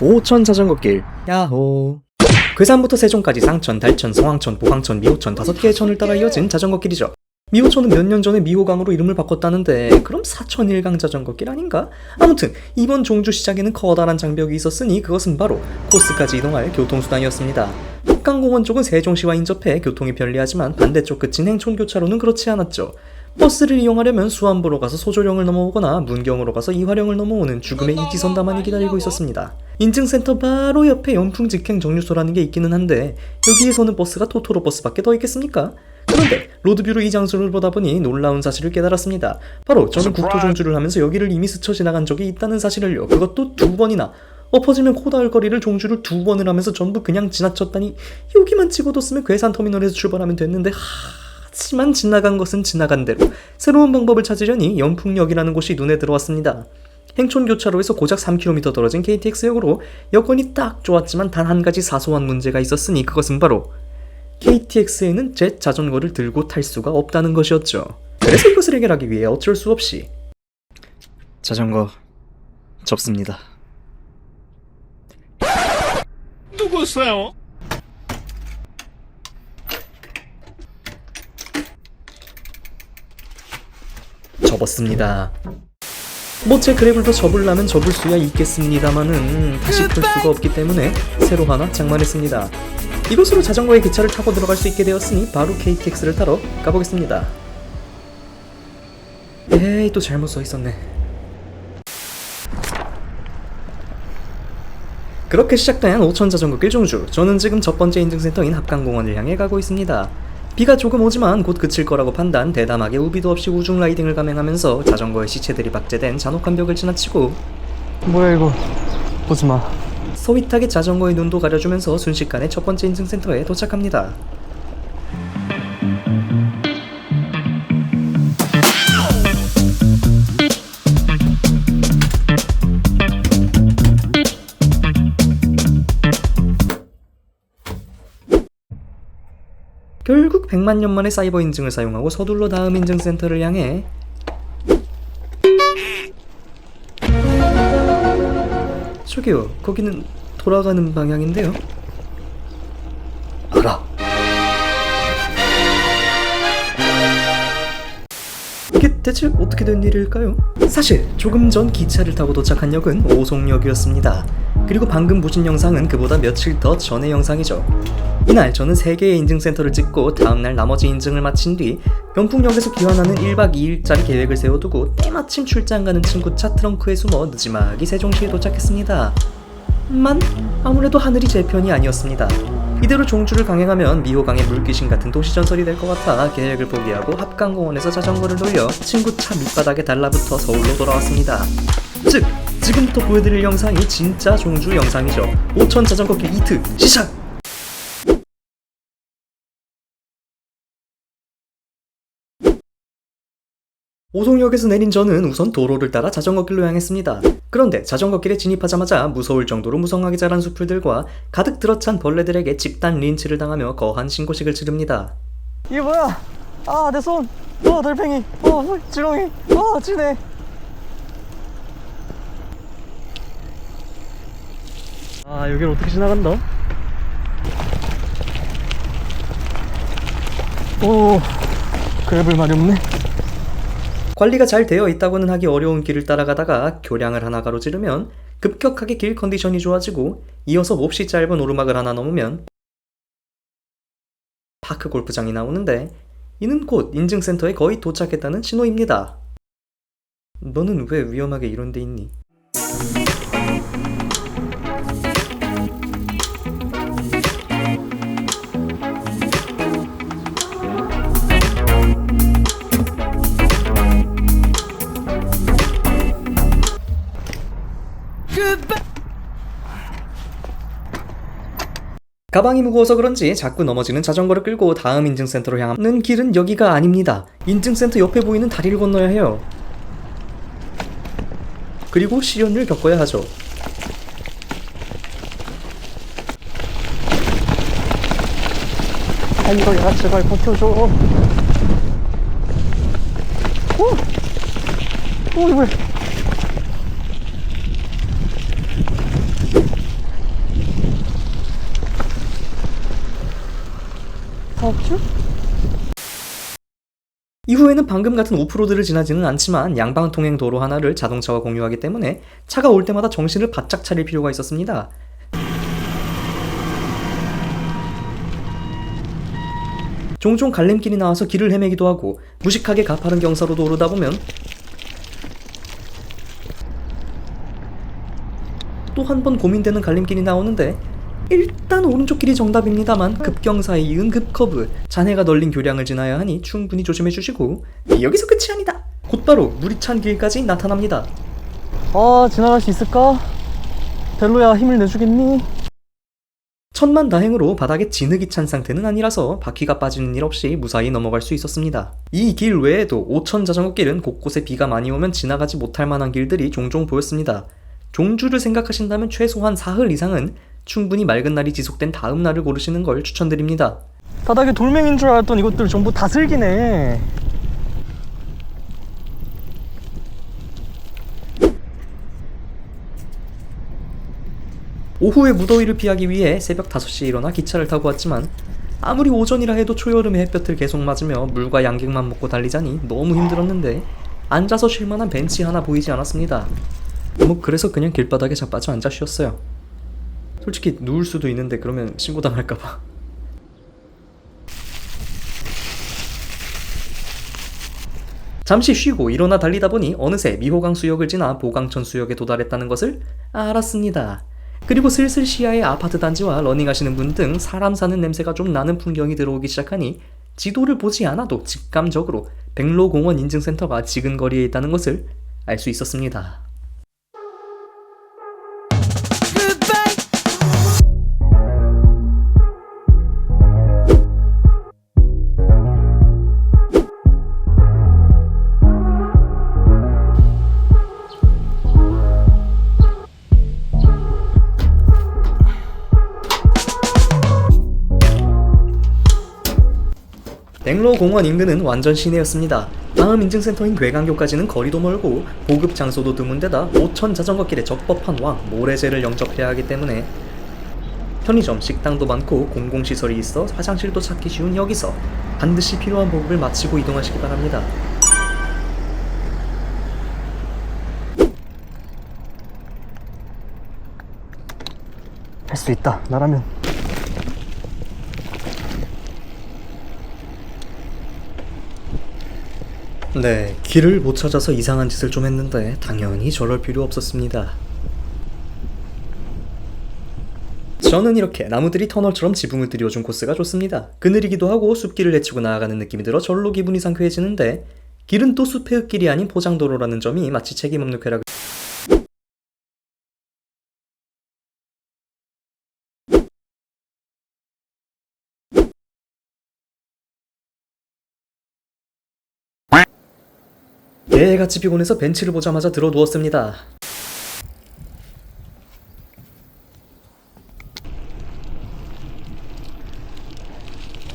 오천 자전거길 야호. 괴산부터 세종까지 상천, 달천, 성황천, 보강천, 미호천 5개의 천을 따라 이어진 자전거길이죠. 미호천은 몇 년 전에 미호강으로 이름을 바꿨다는데 그럼 사천일강 자전거길 아닌가? 아무튼 이번 종주 시작에는 커다란 장벽이 있었으니 그것은 바로 코스까지 이동할 교통수단이었습니다. 합강공원 쪽은 세종시와 인접해 교통이 편리하지만 반대쪽 끝인 행촌교차로는 그렇지 않았죠. 버스를 이용하려면 수안보로 가서 소조령을 넘어오거나 문경으로 가서 이화령을 넘어오는 죽음의 이지선다만이 기다리고 있었습니다. 인증센터 바로 옆에 연풍직행 정류소라는 게 있기는 한데 여기에서는 버스가 토토로 버스밖에 더 있겠습니까? 그런데 로드뷰로 이 장소를 보다 보니 놀라운 사실을 깨달았습니다. 바로 저는 국토종주를 하면서 여기를 이미 스쳐 지나간 적이 있다는 사실을요. 그것도 2번이나. 엎어지면 코 닿을 거리를 종주를 2번을 하면서 전부 그냥 지나쳤다니 여기만 찍어뒀으면 괴산터미널에서 출발하면 됐는데 하지만 지나간 것은 지나간 대로 새로운 방법을 찾으려니 연풍역이라는 곳이 눈에 들어왔습니다. 행촌교차로에서 고작 3km 떨어진 KTX역으로 여건이 딱 좋았지만 단 한 가지 사소한 문제가 있었으니 그것은 바로 KTX에는 제 자전거를 들고 탈 수가 없다는 것이었죠. 그래서 이것을 해결하기 위해 어쩔 수 없이 자전거 접습니다. 누구세요? 접었습니다. 뭐 제 그래블도 접으려면 접을 수야 있겠습니다마는 다시 풀 수가 없기 때문에 새로 하나 장만했습니다. 이곳으로 자전거의 기차를 타고 들어갈 수 있게 되었으니 바로 KTX를 타러 가보겠습니다. 에이, 또 잘못 써있었네. 그렇게 시작된 오천 자전거길 종주. 저는 지금 첫 번째 인증센터인 합강공원을 향해 가고 있습니다. 비가 조금 오지만 곧 그칠 거라고 판단, 대담하게 우비도 없이 우중 라이딩을 감행하면서 자전거의 시체들이 박제된 잔혹한 벽을 지나치고 뭐야 이거 보지마. 소윗하게 자전거의 눈도 가려주면서 순식간에 첫 번째 인증센터에 도착합니다. 결국 100만 년 만에 사이버 인증을 사용하고 서둘러 다음 인증센터를 향해 저기요, 거기는 돌아가는 방향인데요? 알아. 이게 대체 어떻게 된 일일까요? 사실 조금 전 기차를 타고 도착한 역은 오송역이었습니다. 그리고 방금 보신 영상은 그보다 며칠 더 전의 영상이죠. 이날 저는 3개의 인증센터를 찍고 다음날 나머지 인증을 마친 뒤 연풍역에서 귀환하는 1박 2일짜리 계획을 세워두고 때마침 출장 가는 친구 차 트렁크에 숨어 느지막이 세종시에 도착했습니다. 만 아무래도 하늘이 제 편이 아니었습니다. 이대로 종주를 강행하면 미호강의 물귀신 같은 도시전설이 될 것 같아 계획을 포기하고 합강공원에서 자전거를 돌려 친구 차 밑바닥에 달라붙어 서울로 돌아왔습니다. 즉, 지금부터 보여드릴 영상이 진짜 종주 영상이죠. 오천 자전거길 2트 시작! 오송역에서 내린 저는 우선 도로를 따라 자전거길로 향했습니다. 그런데 자전거길에 진입하자마자 무서울 정도로 무성하게 자란 수풀들과 가득 들어찬 벌레들에게 집단 린치를 당하며 거한 신고식을 지릅니다. 이게 뭐야? 아 내 손. 달팽이. 지렁이. 지네. 여기를 어떻게 지나간다? 그래블 말이 없네. 관리가 잘 되어 있다고는 하기 어려운 길을 따라가다가 교량을 하나 가로지르면 급격하게 길 컨디션이 좋아지고 이어서 몹시 짧은 오르막을 하나 넘으면 파크 골프장이 나오는데 이는 곧 인증센터에 거의 도착했다는 신호입니다. 너는 왜 위험하게 이런 데 있니? 가방이 무거워서 그런지 자꾸 넘어지는 자전거를 끌고 다음 인증센터로 향하는 길은 여기가 아닙니다. 인증센터 옆에 보이는 다리를 건너야 해요. 그리고 시련을 겪어야 하죠. 이거야 제발 버텨줘. 이거 줄? 이후에는 방금 같은 오프로드를 지나지는 않지만 양방 통행 도로 하나를 자동차와 공유하기 때문에 차가 올 때마다 정신을 바짝 차릴 필요가 있었습니다. 종종 갈림길이 나와서 길을 헤매기도 하고 무식하게 가파른 경사로도 오르다 보면 또 한 번 고민되는 갈림길이 나오는데 일단 오른쪽 길이 정답입니다만 급경사에 이은 급커브, 잔해가 널린 교량을 지나야 하니 충분히 조심해 주시고 여기서 끝이 아니다. 곧바로 물이 찬 길까지 나타납니다. 지나갈 수 있을까? 벨로야, 힘을 내주겠니? 천만다행으로 바닥에 진흙이 찬 상태는 아니라서 바퀴가 빠지는 일 없이 무사히 넘어갈 수 있었습니다. 이 길 외에도 오천 자전거길은 곳곳에 비가 많이 오면 지나가지 못할 만한 길들이 종종 보였습니다. 종주를 생각하신다면 최소한 사흘 이상은 충분히 맑은 날이 지속된 다음 날을 고르시는 걸 추천드립니다. 바닥에 돌멩인 줄 알았던 이것들 전부 다슬기네. 오후의 무더위를 피하기 위해 새벽 5시에 일어나 기차를 타고 왔지만 아무리 오전이라 해도 초여름의 햇볕을 계속 맞으며 물과 양갱만 먹고 달리자니 너무 힘들었는데 앉아서 쉴 만한 벤치 하나 보이지 않았습니다. 그래서 그냥 길바닥에 자빠져 앉아 쉬었어요. 솔직히 누울 수도 있는데 그러면 신고당할까봐. 잠시 쉬고 일어나 달리다 보니 어느새 미호강 수역을 지나 보강천 수역에 도달했다는 것을 알았습니다. 그리고 슬슬 시야에 아파트 단지와 러닝하시는 분 등 사람 사는 냄새가 좀 나는 풍경이 들어오기 시작하니 지도를 보지 않아도 직감적으로 백로공원 인증센터가 지근거리에 있다는 것을 알 수 있었습니다. 백로공원 인근은 완전 시내였습니다. 다음 인증센터인 괴강교까지는 거리도 멀고 보급 장소도 드문 데다 5천 자전거길에 적법한 왕 모래제를 영접해야 하기 때문에 편의점, 식당도 많고 공공시설이 있어 화장실도 찾기 쉬운 여기서 반드시 필요한 보급을 마치고 이동하시기 바랍니다. 할 수 있다, 나라면. 네, 길을 못 찾아서 이상한 짓을 좀 했는데 당연히 저럴 필요 없었습니다. 저는 이렇게 나무들이 터널처럼 지붕을 들여준 코스가 좋습니다. 그늘이기도 하고 숲길을 헤치고 나아가는 느낌이 들어 절로 기분이 상쾌해지는데 길은 또 숲의 흙길이 아닌 포장도로라는 점이 마치 책임없는 쾌락. 개같이 피곤해서 벤치를 보자마자 들어 누웠습니다.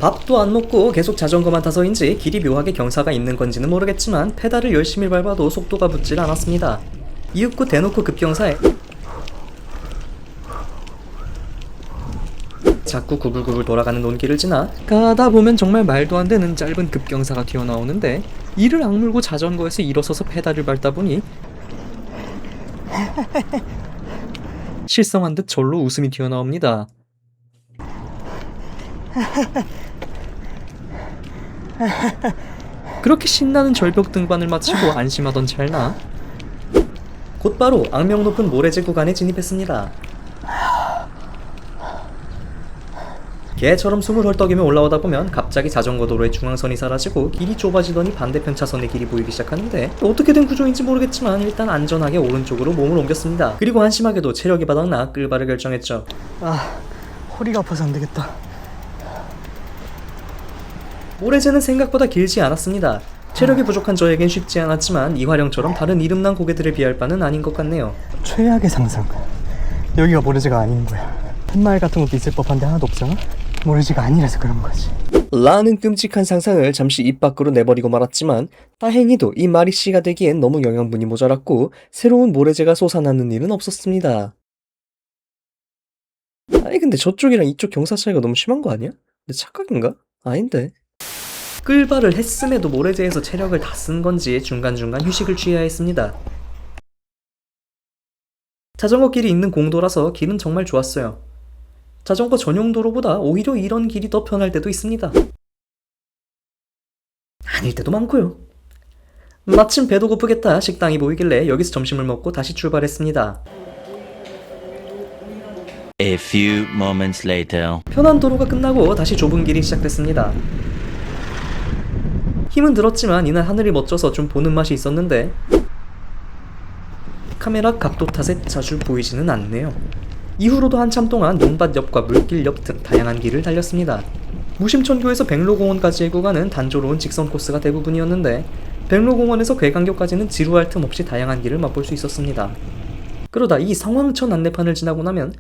밥도 안 먹고 계속 자전거만 타서인지 길이 묘하게 경사가 있는 건지는 모르겠지만 페달을 열심히 밟아도 속도가 붙질 않았습니다. 이윽고 대놓고 급경사에 자꾸 구불구불 돌아가는 논길을 지나 가다 보면 정말 말도 안 되는 짧은 급경사가 튀어나오는데 이를 악물고 자전거에서 일어서서 페달을 밟다 보니 실성한 듯 절로 웃음이 튀어나옵니다. 그렇게 신나는 절벽 등반을 마치고 안심하던 찰나 곧바로 악명 높은 모래제 구간에 진입했습니다. 개처럼 숨을 헐떡이며 올라오다 보면 갑자기 자전거 도로의 중앙선이 사라지고 길이 좁아지더니 반대편 차선의 길이 보이기 시작하는데 어떻게 된 구조인지 모르겠지만 일단 안전하게 오른쪽으로 몸을 옮겼습니다. 그리고 한심하게도 체력이 바닥나 끌바를 결정했죠. 허리가 아파서 안 되겠다. 모래제는 생각보다 길지 않았습니다. 체력이 부족한 저에겐 쉽지 않았지만 이화령처럼 다른 이름난 고개들에 비할 바는 아닌 것 같네요. 최악의 상상. 여기가 모래지가 아닌 거야. 팻말 같은 것도 있을 법한데 하나도 없잖아? 모래지가 아니라서 그런 거지. 라는 끔찍한 상상을 잠시 입 밖으로 내버리고 말았지만 다행히도 이 말이 씨가 되기엔 너무 영양분이 모자랐고 새로운 모래제가 솟아나는 일은 없었습니다. 아니 근데 저쪽이랑 이쪽 경사 차이가 너무 심한 거 아니야? 내 착각인가? 아닌데. 끌바를 했음에도 모래제에서 체력을 다 쓴 건지 중간중간 휴식을 취해야 했습니다. 자전거 길이 있는 공도라서 길은 정말 좋았어요. 자전거 전용 도로보다 오히려 이런 길이 더 편할 때도 있습니다. 아닐 때도 많고요. 마침 배도 고프겠다 식당이 보이길래 여기서 점심을 먹고 다시 출발했습니다. A few moments later. 편한 도로가 끝나고 다시 좁은 길이 시작됐습니다. 힘은 들었지만 이날 하늘이 멋져서 좀 보는 맛이 있었는데 카메라 각도 탓에 자주 보이지는 않네요. 이후로도 한참 동안 논밭 옆과 물길 옆 등 다양한 길을 달렸습니다. 무심천교에서 백로공원까지의 구간은 단조로운 직선 코스가 대부분이었는데 백로공원에서 괴강교까지는 지루할 틈 없이 다양한 길을 맛볼 수 있었습니다. 그러다 이 성황천 안내판을 지나고 나면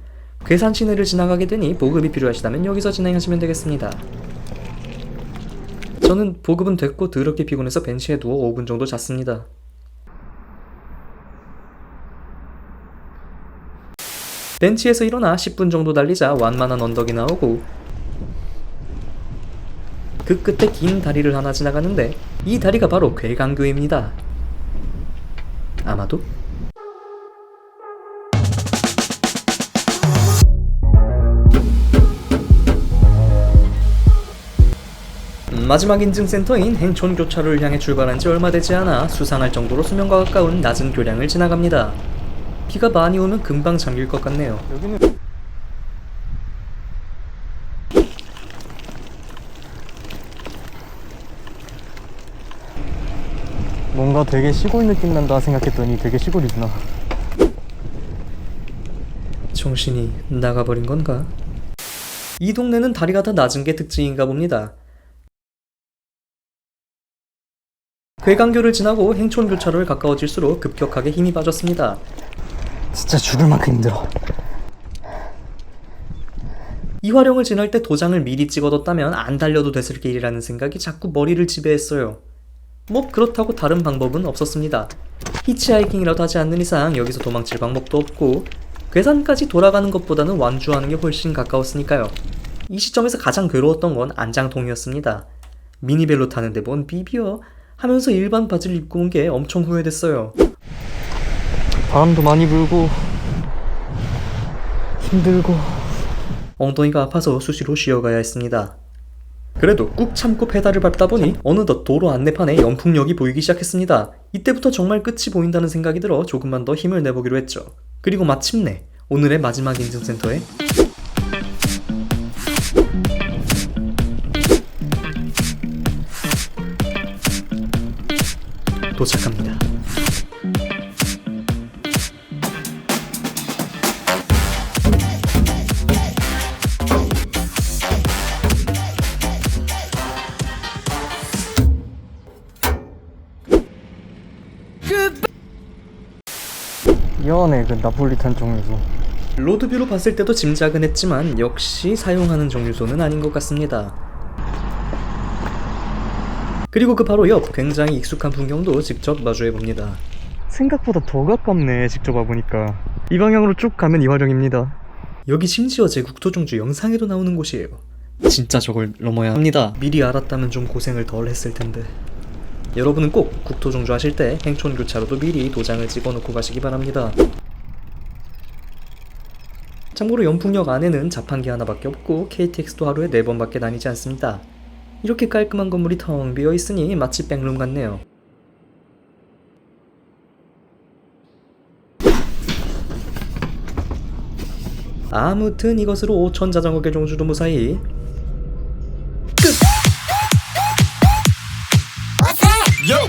괴산 시내를 지나가게 되니 보급이 필요하시다면 여기서 진행하시면 되겠습니다. 저는 보급은 됐고 더럽게 피곤해서 벤치에 누워 5분 정도 잤습니다. 벤치에서 일어나 10분 정도 달리자 완만한 언덕이 나오고 그 끝에 긴 다리를 하나 지나가는데 이 다리가 바로 괴강교입니다. 아마도? 마지막 인증센터인 행촌교차로를 향해 출발한 지 얼마 되지 않아 수상할 정도로 수면과 가까운 낮은 교량을 지나갑니다. 비가 많이 오면 금방 잠길 것 같네요. 여기는 뭔가 되게 시골 느낌 난다 생각했더니 되게 시골이구나. 정신이 나가버린 건가? 이 동네는 다리가 다 낮은 게 특징인가 봅니다. 괴강교를 지나고 행촌교차로에 가까워질수록 급격하게 힘이 빠졌습니다. 진짜 죽을 만큼 힘들어. 이화령을 지날 때 도장을 미리 찍어뒀다면 안 달려도 됐을 길이라는 생각이 자꾸 머리를 지배했어요. 뭐 그렇다고 다른 방법은 없었습니다. 히치하이킹이라도 하지 않는 이상 여기서 도망칠 방법도 없고 괴산까지 돌아가는 것보다는 완주하는 게 훨씬 가까웠으니까요. 이 시점에서 가장 괴로웠던 건 안장통이었습니다. 미니벨로 타는데 뭔 비비어 하면서 일반 바지를 입고 온 게 엄청 후회됐어요. 바람도 많이 불고 힘들고 엉덩이가 아파서 수시로 쉬어가야 했습니다. 그래도 꾹 참고 페달을 밟다 보니 어느덧 도로 안내판에 연풍역이 보이기 시작했습니다. 이때부터 정말 끝이 보인다는 생각이 들어 조금만 더 힘을 내보기로 했죠. 그리고 마침내 오늘의 마지막 인증센터에 도착합니다. 연해 그 나폴리탄 정류소. 로드뷰로 봤을 때도 짐작은 했지만 역시 사용하는 정류소는 아닌 것 같습니다. 그리고 그 바로 옆 굉장히 익숙한 풍경도 직접 마주해봅니다. 생각보다 더 가깝네. 직접 와보니까 이 방향으로 쭉 가면 이화령입니다. 여기 심지어 제 국토종주 영상에도 나오는 곳이에요. 진짜 저걸 넘어야 합니다. 미리 알았다면 좀 고생을 덜 했을 텐데. 여러분은 꼭 국토종주 하실 때 행촌교차로도 미리 도장을 찍어놓고 가시기 바랍니다. 참고로 연풍역 안에는 자판기 하나밖에 없고 KTX도 하루에 4번밖에 다니지 않습니다. 이렇게 깔끔한 건물이 텅 비어있으니 마치 백룸 같네요. 아무튼 이것으로 5천 자전거계 종주도 무사히 Yo!